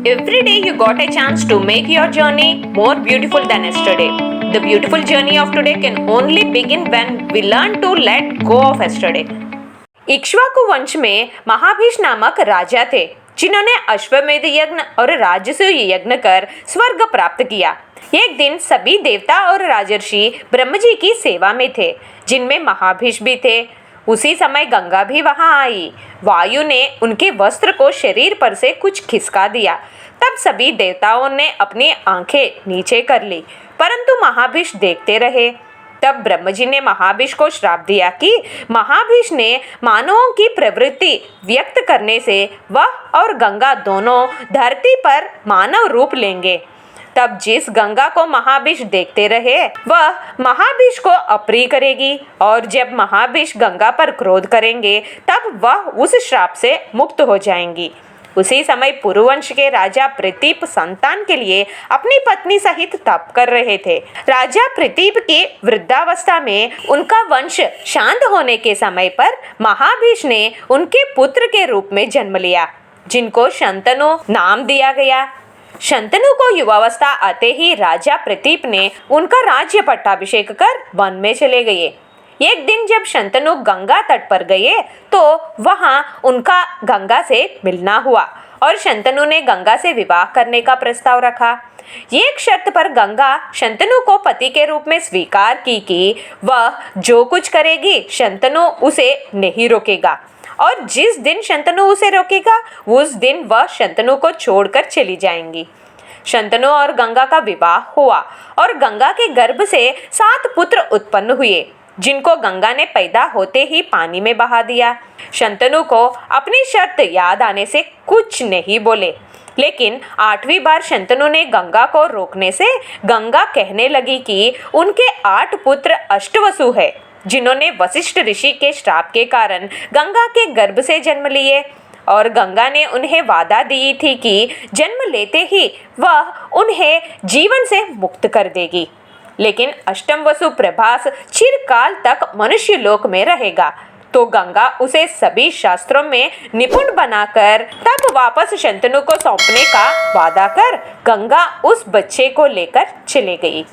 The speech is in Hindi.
Every day you got a chance to make your journey more beautiful than yesterday. The beautiful journey of today can only begin when we learn to let go of yesterday. Ikshvaku वंश में महाभीष नामक राजा थे जिन्होंने अश्वमेध यज्ञ और राजसूय यज्ञ कर स्वर्ग प्राप्त किया। एक दिन सभी देवता और राजर्षि ब्रह्म जी की सेवा में थे, जिनमें महाभीष भी थे। उसी समय गंगा भी वहां आई। वायु ने उनके वस्त्र को शरीर पर से कुछ खिसका दिया। तब सभी देवताओं ने अपनी आंखें नीचे कर ली, परंतु महाभीष देखते रहे। तब ब्रह्म जी ने महाभीष को श्राप दिया कि महाभीष ने मानवों की प्रवृत्ति व्यक्त करने से वह और गंगा दोनों धरती पर मानव रूप लेंगे। तब जिस गंगा को महाभीष देखते रहे वह महाभीष को अप्रिय करेगी, और जब महाभीष गंगा पर क्रोध करेंगे तब वह उस श्राप से मुक्त हो जाएंगी। उसी समय पुरुवंश के राजा प्रतीप संतान के लिए अपनी पत्नी सहित तप कर रहे थे। राजा प्रतीप की वृद्धावस्था में उनका वंश शांत होने के समय पर महाभीष ने उनके पुत्र के रूप में जन्म लिया, जिनको शंतनु नाम दिया गया। शंतनु को युवावस्था आते ही राजा प्रतीप ने उनका राज्य पट्टाभिषेक कर वन में चले गए। एक दिन जब शंतनु गंगा तट पर गए तो वहां उनका गंगा से मिलना हुआ और शंतनु ने गंगा से विवाह करने का प्रस्ताव रखा। एक शर्त पर गंगा शंतनु को पति के रूप में स्वीकार की कि वह जो कुछ करेगी शंतनु उसे नहीं रोकेगा, और जिस दिन शंतनु उसे रोकेगा उस दिन वह शंतनु को छोड़कर चली जाएंगी। शंतनु और गंगा का विवाह हुआ और गंगा के गर्भ से 7 पुत्र उत्पन्न हुए, जिनको गंगा ने पैदा होते ही पानी में बहा दिया। शंतनु को अपनी शर्त याद आने से कुछ नहीं बोले, लेकिन 8वीं बार शंतनु ने गंगा को रोकने से गंगा कहने लगी कि उनके 8 पुत्र अष्टवसु है, जिन्होंने वशिष्ठ ऋषि के श्राप के कारण गंगा के गर्भ से जन्म लिए, और गंगा ने उन्हें वादा दी थी कि जन्म लेते ही वह उन्हें जीवन से मुक्त कर देगी। लेकिन अष्टम वसु प्रभास चिरकाल तक मनुष्य लोक में रहेगा, तो गंगा उसे सभी शास्त्रों में निपुण बनाकर तब वापस शंतनु को सौंपने का वादा कर गंगा उस बच्चे को लेकर चले गई।